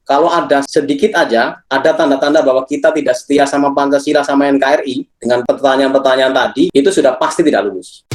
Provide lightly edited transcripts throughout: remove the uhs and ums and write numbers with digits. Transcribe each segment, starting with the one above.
Kalau ada sedikit aja, ada tanda-tanda bahwa kita tidak setia sama Pancasila sama NKRI, dengan pertanyaan-pertanyaan tadi, itu sudah pasti tidak lulus.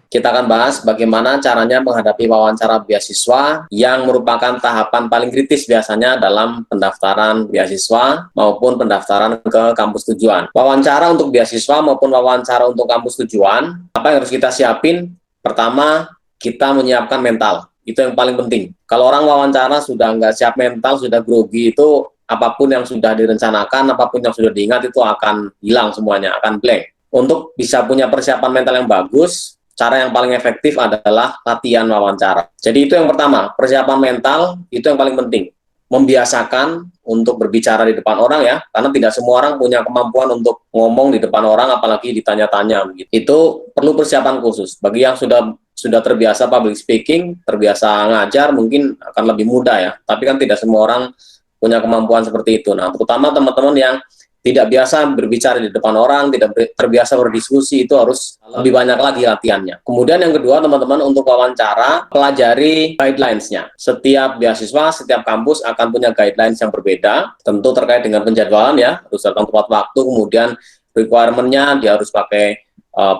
Kita akan bahas bagaimana caranya menghadapi wawancara beasiswa yang merupakan tahapan paling kritis biasanya dalam pendaftaran beasiswa maupun pendaftaran ke kampus tujuan. Wawancara untuk beasiswa maupun wawancara untuk kampus tujuan, apa yang harus kita siapin? Pertama, kita menyiapkan mental. Itu yang paling penting. Kalau orang wawancara sudah nggak siap mental, sudah grogi, itu apapun yang sudah direncanakan, apapun yang sudah diingat itu akan hilang semuanya, akan blank. Untuk bisa punya persiapan mental yang bagus, cara yang paling efektif adalah latihan wawancara. Jadi itu yang pertama, persiapan mental itu yang paling penting. Membiasakan untuk berbicara di depan orang ya, karena tidak semua orang punya kemampuan untuk ngomong di depan orang, apalagi ditanya-tanya. Itu perlu persiapan khusus. Bagi yang sudah terbiasa public speaking, terbiasa ngajar, mungkin akan lebih mudah ya. Tapi kan tidak semua orang punya kemampuan seperti itu. Nah, terutama teman-teman yang tidak biasa berbicara di depan orang, tidak terbiasa berdiskusi, itu harus lebih banyak lagi latihannya. Kemudian yang kedua, teman-teman, untuk wawancara, pelajari guidelines-nya. Setiap beasiswa, setiap kampus akan punya guidelines yang berbeda, tentu terkait dengan penjadwalan ya, harus datang tepat waktu, kemudian requirement-nya, dia harus pakai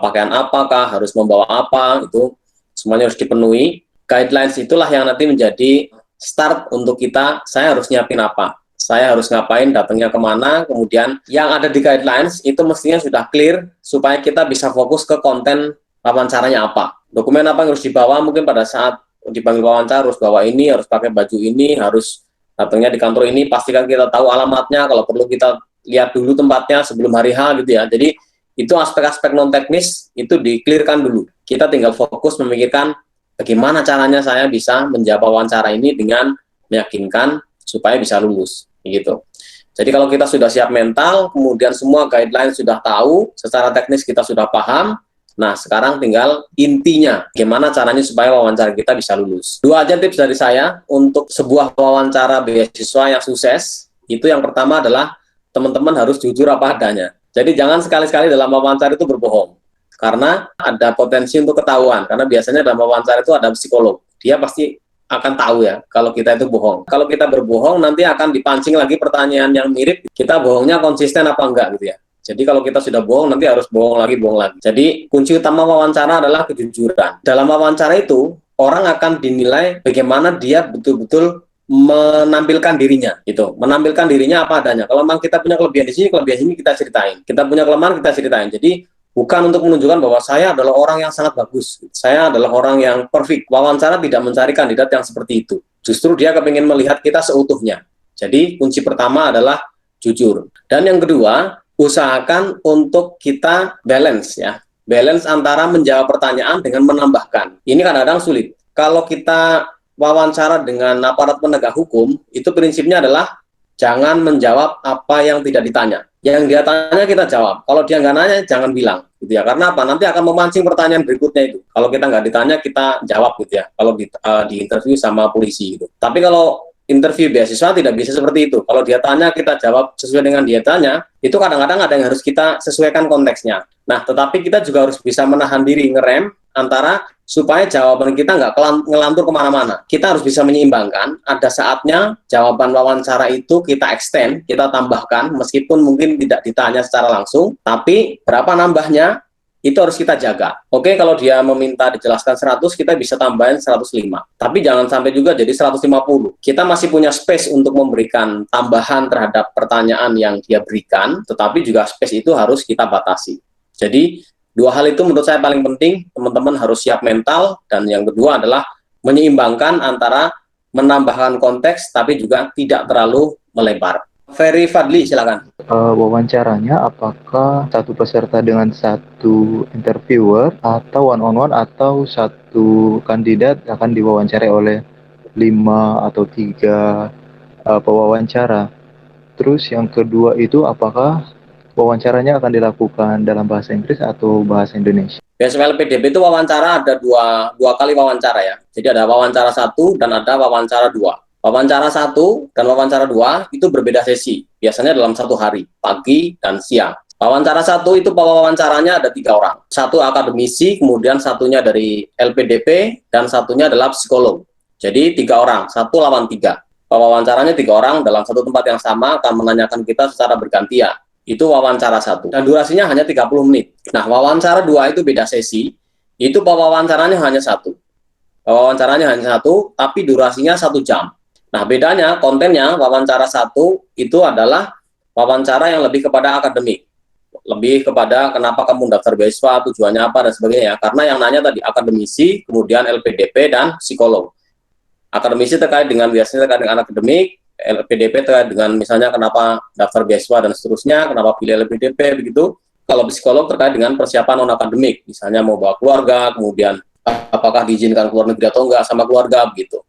pakaian apakah, harus membawa apa, itu semuanya harus dipenuhi. Guidelines itulah yang nanti menjadi start untuk kita, saya harus nyiapin apa, saya harus ngapain, datangnya kemana, kemudian yang ada di guidelines itu mestinya sudah clear supaya kita bisa fokus ke konten wawancaranya apa. Dokumen apa yang harus dibawa, mungkin pada saat dipanggil wawancara harus bawa ini, harus pakai baju ini, harus datangnya di kantor ini, pastikan kita tahu alamatnya, kalau perlu kita lihat dulu tempatnya sebelum hari H gitu ya. Jadi itu aspek-aspek non teknis itu di-clearkan dulu. Kita tinggal fokus memikirkan bagaimana caranya saya bisa menjawab wawancara ini dengan meyakinkan supaya bisa lulus. Gitu. Jadi kalau kita sudah siap mental, kemudian semua guideline sudah tahu, secara teknis kita sudah paham, nah sekarang tinggal intinya, gimana caranya supaya wawancara kita bisa lulus. 2 aja tips dari saya untuk sebuah wawancara beasiswa yang sukses. Itu yang pertama adalah teman-teman harus jujur apa adanya. Jadi jangan sekali-sekali dalam wawancara itu berbohong, karena ada potensi untuk ketahuan, karena biasanya dalam wawancara itu ada psikolog, dia pasti akan tahu ya kalau kita itu bohong. Kalau kita berbohong nanti akan dipancing lagi pertanyaan yang mirip, kita bohongnya konsisten apa enggak gitu ya. Jadi kalau kita sudah bohong nanti harus bohong lagi. Jadi kunci utama wawancara adalah kejujuran. Dalam wawancara itu orang akan dinilai bagaimana dia betul-betul menampilkan dirinya gitu. Menampilkan dirinya apa adanya. Kalau memang kita punya kelebihan di sini, kelebihan ini kita ceritain. Kita punya kelemahan kita ceritain. Jadi bukan untuk menunjukkan bahwa saya adalah orang yang sangat bagus, saya adalah orang yang perfect. Wawancara tidak mencari kandidat yang seperti itu. Justru dia kepingin melihat kita seutuhnya. Jadi kunci pertama adalah jujur. Dan yang kedua, usahakan untuk kita balance ya. Balance antara menjawab pertanyaan dengan menambahkan. Ini kadang-kadang sulit. Kalau kita wawancara dengan aparat penegak hukum, itu prinsipnya adalah jangan menjawab apa yang tidak ditanya. Yang dia tanya kita jawab. Kalau dia nggak nanya, jangan bilang. Gitu ya. Karena apa? Nanti akan memancing pertanyaan berikutnya itu. Kalau kita nggak ditanya, kita jawab gitu ya. Kalau di interview sama polisi gitu. Tapi kalau interview beasiswa tidak bisa seperti itu. Kalau dia tanya, kita jawab sesuai dengan dia tanya. Itu kadang-kadang ada yang harus kita sesuaikan konteksnya. Nah, tetapi kita juga harus bisa menahan diri, ngerem antara supaya jawaban kita nggak ngelantur kemana-mana. Kita harus bisa menyeimbangkan, ada saatnya jawaban wawancara itu kita extend, kita tambahkan, meskipun mungkin tidak ditanya secara langsung, tapi berapa nambahnya, itu harus kita jaga. Oke, kalau dia meminta dijelaskan 100, kita bisa tambahin 105. Tapi jangan sampai juga jadi 150. Kita masih punya space untuk memberikan tambahan terhadap pertanyaan yang dia berikan, tetapi juga space itu harus kita batasi. Jadi, 2 hal itu menurut saya paling penting, teman-teman harus siap mental, dan yang kedua adalah menyeimbangkan antara menambahkan konteks, tapi juga tidak terlalu melebar. Ferry Fadli, silakan. Wawancaranya apakah satu peserta dengan satu interviewer, atau one-on-one, atau satu kandidat akan diwawancarai oleh 5 atau 3 pewawancara? Terus yang kedua itu apakah wawancaranya akan dilakukan dalam bahasa Inggris atau bahasa Indonesia? Beasiswa LPDP itu wawancara ada dua kali wawancara ya. Jadi ada wawancara 1 dan ada wawancara 2. Wawancara 1 dan wawancara 2 itu berbeda sesi. Biasanya dalam 1 hari, pagi dan siang. Wawancara 1 itu wawancaranya ada 3 orang. 1 akademisi, kemudian 1-nya dari LPDP, dan 1-nya adalah psikolog. Jadi 3 orang, 1 lawan 3. Wawancaranya 3 orang dalam satu tempat yang sama akan menanyakan kita secara bergantian. Itu wawancara 1. Dan durasinya hanya 30 menit. Nah, wawancara 2 itu beda sesi. Itu wawancaranya hanya 1. Wawancaranya hanya 1, tapi durasinya 1 jam. Nah, bedanya kontennya wawancara 1 itu adalah wawancara yang lebih kepada akademik. Lebih kepada kenapa kamu daftar beasiswa, tujuannya apa, dan sebagainya. Karena yang nanya tadi akademisi, kemudian LPDP, dan psikolog. Akademisi terkait dengan biasanya terkait dengan akademik, LPDP terkait dengan misalnya kenapa daftar beasiswa dan seterusnya, kenapa pilih LPDP begitu. Kalau psikolog terkait dengan persiapan non akademik, misalnya mau bawa keluarga, kemudian apakah diizinkan keluar negeri atau enggak sama keluarga begitu.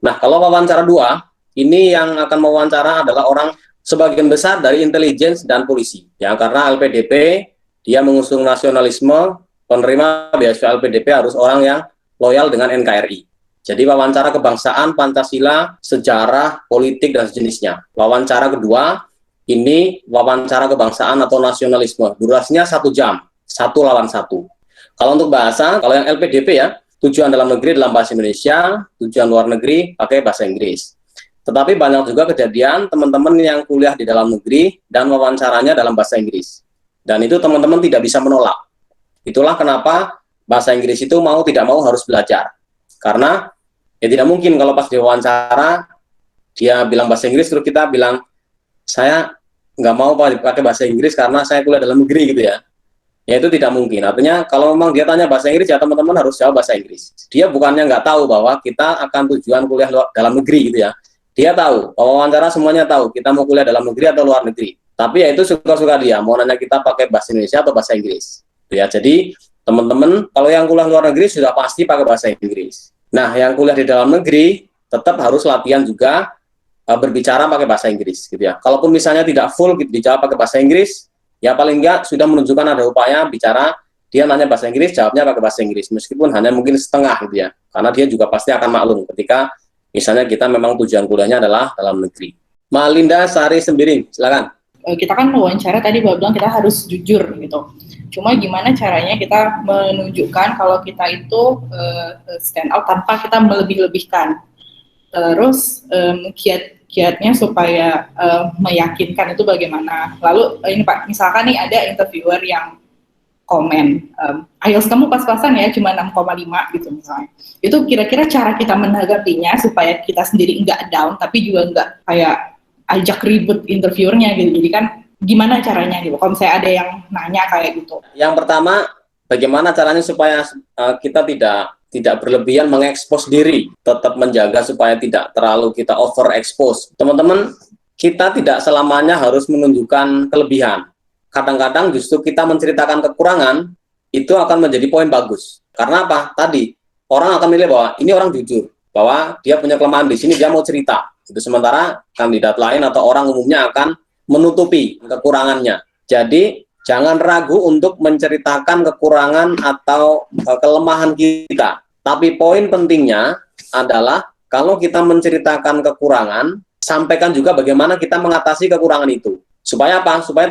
Nah, kalau wawancara 2, ini yang akan mewawancara adalah orang sebagian besar dari intelijen dan polisi. Ya, karena LPDP dia mengusung nasionalisme, penerima beasiswa LPDP harus orang yang loyal dengan NKRI. Jadi wawancara kebangsaan, Pancasila, sejarah, politik, dan sejenisnya. Wawancara kedua, ini wawancara kebangsaan atau nasionalisme. Durasinya 1 jam, 1 lawan 1. Kalau untuk bahasa, kalau yang LPDP ya, tujuan dalam negeri dalam bahasa Indonesia, tujuan luar negeri pakai bahasa Inggris. Tetapi banyak juga kejadian teman-teman yang kuliah di dalam negeri dan wawancaranya dalam bahasa Inggris. Dan itu teman-teman tidak bisa menolak. Itulah kenapa bahasa Inggris itu mau tidak mau harus belajar. Karena ya tidak mungkin kalau pas diwawancara dia bilang bahasa Inggris terus kita bilang saya nggak mau pakai bahasa Inggris karena saya kuliah dalam negeri gitu ya. Ya itu tidak mungkin. Artinya kalau memang dia tanya bahasa Inggris ya teman-teman harus jawab bahasa Inggris. Dia bukannya nggak tahu bahwa kita akan tujuan kuliah dalam negeri gitu ya. Dia tahu, wawancara semuanya tahu kita mau kuliah dalam negeri atau luar negeri. Tapi ya itu suka-suka dia mau nanya kita pakai bahasa Indonesia atau bahasa Inggris. Ya jadi teman-teman kalau yang kuliah luar negeri sudah pasti pakai bahasa Inggris. Nah, yang kuliah di dalam negeri tetap harus latihan juga berbicara pakai bahasa Inggris, gitu ya. Kalaupun misalnya tidak full gitu, dijawab pakai bahasa Inggris, ya paling enggak sudah menunjukkan ada upaya bicara, dia nanya bahasa Inggris, jawabnya pakai bahasa Inggris, meskipun hanya mungkin setengah, gitu ya. Karena dia juga pasti akan maklum ketika misalnya kita memang tujuan kuliahnya adalah dalam negeri. Malinda Sari Sembiring, silakan. Kita kan wawancara tadi bilang kita harus jujur gitu. Cuma gimana caranya kita menunjukkan kalau kita itu stand out tanpa kita melebih-lebihkan. Terus kiat-kiatnya supaya meyakinkan itu bagaimana. Lalu ini Pak, misalkan nih ada interviewer yang komen, IELTS kamu pas-pasan ya cuma 6,5 gitu misalnya. Itu kira-kira cara kita menanggapinya supaya kita sendiri nggak down tapi juga nggak kayak ajak ribut interviewernya gitu. Jadi kan gimana caranya gitu kalau misalnya ada yang nanya kayak gitu. Yang pertama, bagaimana caranya supaya kita tidak berlebihan mengekspos diri, tetap menjaga supaya tidak terlalu kita overexpose. Teman-teman, kita tidak selamanya harus menunjukkan kelebihan. Kadang-kadang justru kita menceritakan kekurangan itu akan menjadi poin bagus. Karena apa? Tadi orang akan menilai bahwa ini orang jujur, bahwa dia punya kelemahan di sini, dia mau cerita. Itu sementara kandidat lain atau orang umumnya akan menutupi kekurangannya. Jadi jangan ragu untuk menceritakan kekurangan atau kelemahan kita. Tapi poin pentingnya adalah kalau kita menceritakan kekurangan, sampaikan juga bagaimana kita mengatasi kekurangan itu. Supaya apa? Supaya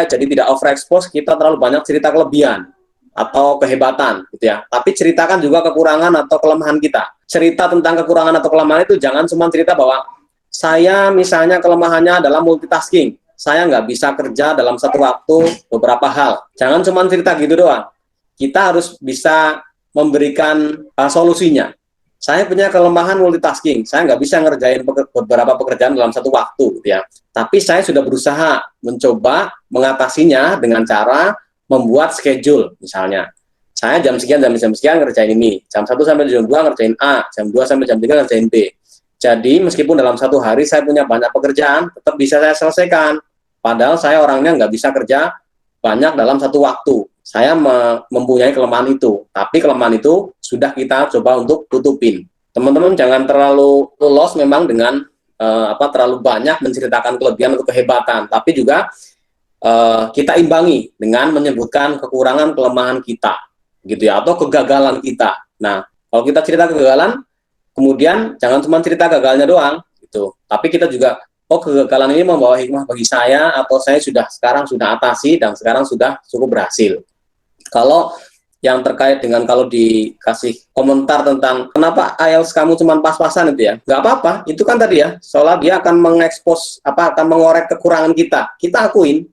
jadi tidak overexpose, kita terlalu banyak cerita kelebihan atau kehebatan gitu ya. Tapi ceritakan juga kekurangan atau kelemahan kita. Cerita tentang kekurangan atau kelemahan itu jangan cuma cerita bahwa saya misalnya kelemahannya adalah multitasking. Saya nggak bisa kerja dalam satu waktu beberapa hal. Jangan cuma cerita gitu doang. Kita harus bisa memberikan solusinya. Saya punya kelemahan multitasking. Saya nggak bisa ngerjain beberapa pekerjaan dalam satu waktu, gitu ya. Tapi saya sudah berusaha mencoba mengatasinya dengan cara membuat schedule, misalnya. Saya jam sekian ngerjain ini. Jam 1 sampai jam 2 ngerjain A. Jam 2 sampai jam 3 ngerjain B. Jadi meskipun dalam satu hari saya punya banyak pekerjaan, tetap bisa saya selesaikan. Padahal saya orangnya nggak bisa kerja banyak dalam satu waktu. Saya mempunyai kelemahan itu, tapi kelemahan itu sudah kita coba untuk tutupin. Teman-teman jangan terlalu lolos memang dengan terlalu banyak menceritakan kelebihan atau kehebatan, tapi juga kita imbangi dengan menyebutkan kekurangan kelemahan kita, gitu ya, atau kegagalan kita. Nah, kalau kita cerita kegagalan, kemudian jangan cuma cerita gagalnya doang, gitu. Tapi kita juga kegagalan ini membawa hikmah bagi saya, atau saya sekarang sudah atasi dan sekarang sudah cukup berhasil. Kalau yang terkait dengan kalau dikasih komentar tentang kenapa IELTS kamu cuma pas-pasan itu ya, nggak apa-apa, itu kan tadi ya, seolah dia akan mengekspos, akan mengorek kekurangan kita akuin.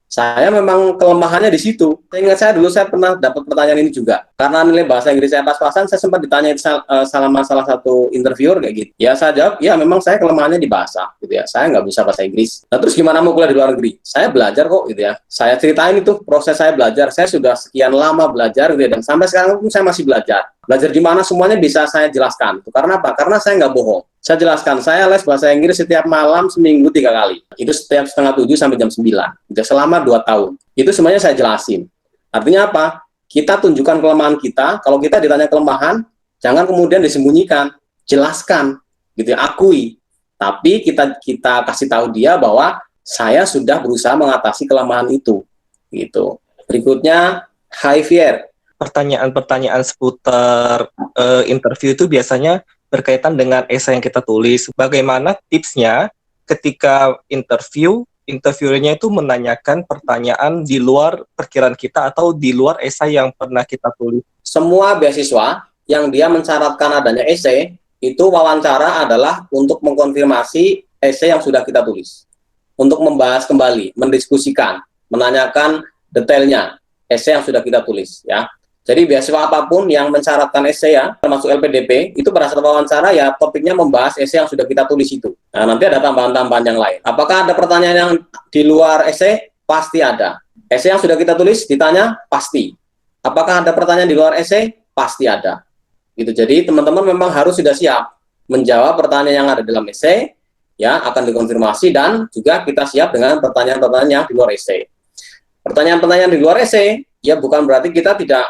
Saya memang kelemahannya di situ. Saya ingat dulu saya pernah dapat pertanyaan ini juga. Karena nilai bahasa Inggris saya pas-pasan, saya sempat ditanya sama salah satu interviewer kayak gitu. Ya saya jawab, ya memang saya kelemahannya di bahasa, gitu ya. Saya nggak bisa bahasa Inggris. Nah terus gimana mau kuliah di luar negeri? Saya belajar kok, gitu ya. Saya ceritain itu proses saya belajar. Saya sudah sekian lama belajar, gitu ya. Dan sampai sekarang pun saya masih belajar. Belajar di mana semuanya bisa saya jelaskan. Karena apa? Karena saya nggak bohong. Saya jelaskan, saya les bahasa Inggris setiap malam seminggu 3 kali. Itu setiap setengah 7 sampai jam 9. Itu selama 2 tahun. Itu semuanya saya jelasin. Artinya apa? Kita tunjukkan kelemahan kita. Kalau kita ditanya kelemahan, jangan kemudian disembunyikan. Jelaskan, gitu ya, akui. Tapi kita kasih tahu dia bahwa saya sudah berusaha mengatasi kelemahan itu. Gitu. Berikutnya, Javier. Pertanyaan-pertanyaan seputar interview itu biasanya berkaitan dengan esai yang kita tulis. Bagaimana tipsnya ketika interviewernya itu menanyakan pertanyaan di luar perkiraan kita atau di luar esai yang pernah kita tulis? Semua beasiswa yang dia mensyaratkan adanya esai, itu wawancara adalah untuk mengkonfirmasi esai yang sudah kita tulis. Untuk membahas kembali, mendiskusikan, menanyakan detailnya esai yang sudah kita tulis, ya. Jadi beasiswa apapun yang mensyaratkan esai ya, termasuk LPDP, itu pada saat wawancara ya topiknya membahas esai yang sudah kita tulis itu. Nah, nanti ada tambahan-tambahan yang lain. Apakah ada pertanyaan yang di luar esai? Pasti ada. Esai yang sudah kita tulis ditanya? Pasti. Apakah ada pertanyaan di luar esai? Pasti ada. Gitu. Jadi teman-teman memang harus sudah siap menjawab pertanyaan yang ada dalam esai, ya akan dikonfirmasi, dan juga kita siap dengan pertanyaan-pertanyaan yang di luar esai. Pertanyaan-pertanyaan di luar esai, ya bukan berarti kita tidak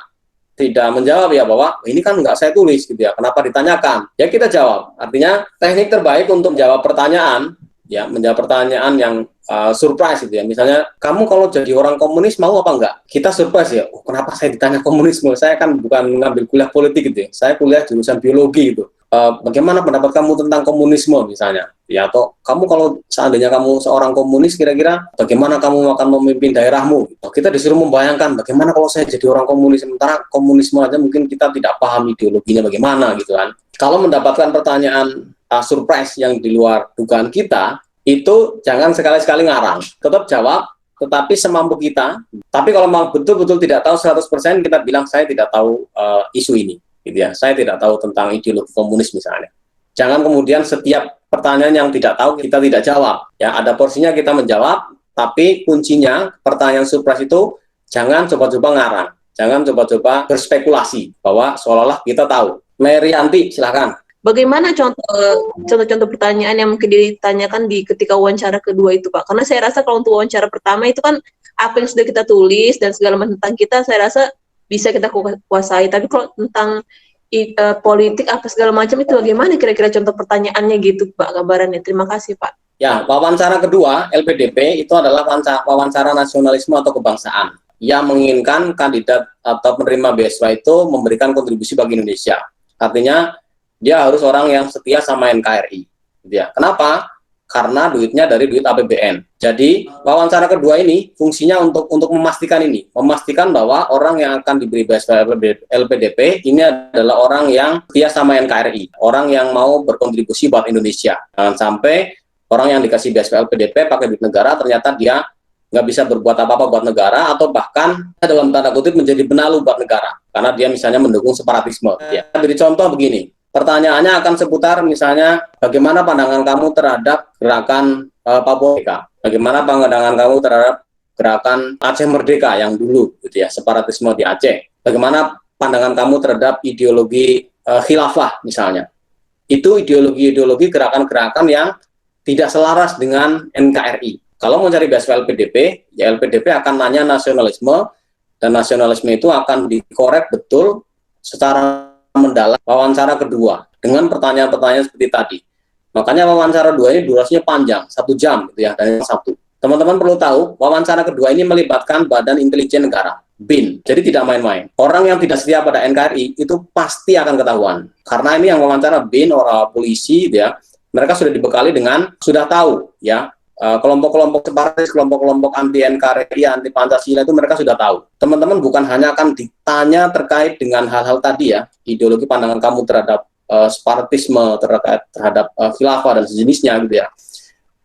menjawab ya bahwa ini kan nggak saya tulis gitu ya, kenapa ditanyakan? Ya kita jawab. Artinya teknik terbaik untuk menjawab pertanyaan, ya menjawab pertanyaan yang surprise gitu ya. Misalnya, kamu kalau jadi orang komunis mau apa enggak? Kita surprise ya, oh, kenapa saya ditanya komunisme? Saya kan bukan ngambil kuliah politik gitu ya, saya kuliah jurusan biologi gitu. Bagaimana pendapat kamu tentang komunisme misalnya? Ya, atau kamu kalau seandainya kamu seorang komunis, kira-kira bagaimana kamu akan memimpin daerahmu? Kita disuruh membayangkan bagaimana kalau saya jadi orang komunis, sementara komunisme aja mungkin kita tidak paham ideologinya bagaimana gitu kan. Kalau mendapatkan pertanyaan surprise yang di luar dugaan kita, itu jangan sekali-sekali ngarang, tetap jawab, tetapi semampu kita. Tapi kalau memang betul-betul tidak tahu 100%, kita bilang saya tidak tahu isu ini. Gitu ya, saya tidak tahu tentang ideologi komunis misalnya. Jangan kemudian setiap pertanyaan yang tidak tahu kita tidak jawab. Ya, ada porsinya kita menjawab, tapi kuncinya pertanyaan surprise itu jangan coba-coba ngarang, jangan coba-coba berspekulasi bahwa seolah-olah kita tahu. Merianti, silakan. Bagaimana contoh-contoh pertanyaan yang mungkin ditanyakan di ketika wawancara kedua itu, Pak? Karena saya rasa kalau untuk wawancara pertama itu kan apa yang sudah kita tulis dan segala macam tentang kita, saya rasa bisa kita kuasai. Tapi kalau tentang politik apa segala macam itu bagaimana kira-kira contoh pertanyaannya gitu, Pak, gambarannya? Terima kasih, Pak. Ya, wawancara kedua LPDP itu adalah wawancara nasionalisme atau kebangsaan yang menginginkan kandidat atau penerima beasiswa itu memberikan kontribusi bagi Indonesia. Artinya dia harus orang yang setia sama NKRI. Ya. Kenapa? Karena duitnya dari duit APBN. Jadi wawancara kedua ini fungsinya untuk memastikan ini, memastikan bahwa orang yang akan diberi beasiswa LPDP ini adalah orang yang setia sama NKRI, orang yang mau berkontribusi buat Indonesia. Jangan sampai orang yang dikasih beasiswa LPDP pakai duit negara ternyata dia nggak bisa berbuat apa-apa buat negara, atau bahkan dalam tanda kutip menjadi benalu buat negara karena dia misalnya mendukung separatisme. Ya. Beri contoh begini. Pertanyaannya akan seputar misalnya bagaimana pandangan kamu terhadap gerakan Papua Merdeka, bagaimana pandangan kamu terhadap gerakan Aceh Merdeka yang dulu, gitu ya, separatisme di Aceh, bagaimana pandangan kamu terhadap ideologi khilafah misalnya. Itu ideologi-ideologi gerakan-gerakan yang tidak selaras dengan NKRI. Kalau mau cari beasiswa LPDP, ya LPDP akan nanya nasionalisme, dan nasionalisme itu akan dikorek betul secara mendalam wawancara kedua dengan pertanyaan-pertanyaan seperti tadi. Makanya wawancara dua ini durasinya panjang, 1 jam gitu ya, dan satu. Teman-teman perlu tahu, wawancara kedua ini melibatkan Badan Intelijen Negara, BIN. Jadi tidak main-main. Orang yang tidak setia pada NKRI itu pasti akan ketahuan. Karena ini yang wawancara BIN, orang polisi gitu ya, mereka sudah dibekali dengan, sudah tahu ya, kelompok-kelompok separatis, kelompok-kelompok anti NKRI, anti Pancasila itu mereka sudah tahu. Teman-teman bukan hanya akan ditanya terkait dengan hal-hal tadi ya, ideologi pandangan kamu terhadap separatisme, terhadap khilafah dan sejenisnya gitu ya.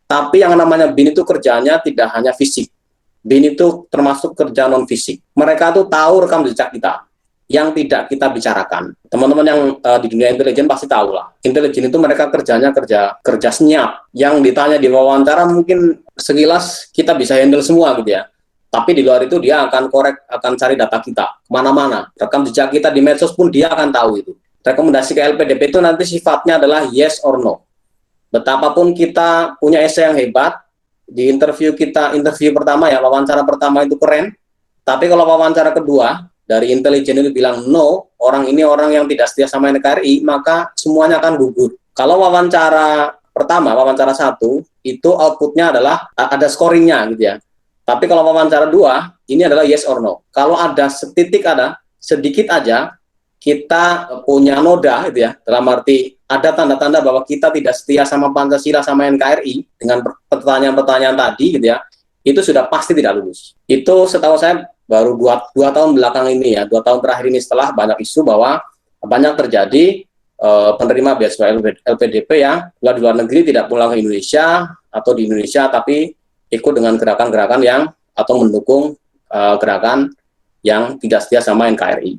Tapi yang namanya BIN itu kerjanya tidak hanya fisik. BIN itu termasuk kerja non fisik. Mereka tuh tahu rekam jejak kita yang tidak kita bicarakan. Teman-teman yang di dunia intelijen pasti tahu lah. Intelijen itu mereka kerjanya kerja senyap. Yang ditanya di wawancara mungkin sekilas kita bisa handle semua gitu ya. Tapi di luar itu dia akan korek, akan cari data kita kemana-mana. Rekam jejak kita di medsos pun dia akan tahu itu. Rekomendasi ke LPDP itu nanti sifatnya adalah yes or no. Betapapun kita punya esai yang hebat, di interview pertama ya, wawancara pertama itu keren. Tapi kalau wawancara kedua, dari intelijen itu bilang no, orang ini orang yang tidak setia sama NKRI, maka semuanya akan gugur. Kalau wawancara pertama, wawancara 1, itu outputnya adalah ada scoringnya gitu ya. Tapi kalau wawancara 2, ini adalah yes or no. Kalau ada sedikit aja, kita punya noda gitu ya, dalam arti ada tanda-tanda bahwa kita tidak setia sama Pancasila, sama NKRI, dengan pertanyaan-pertanyaan tadi gitu ya, itu sudah pasti tidak lulus. Itu setahu saya baru dua tahun belakang ini ya, 2 tahun terakhir ini setelah banyak isu bahwa banyak terjadi penerima beasiswa LPDP yang di luar negeri tidak pulang ke Indonesia atau di Indonesia tapi ikut dengan gerakan-gerakan yang atau mendukung gerakan yang tidak setia sama NKRI.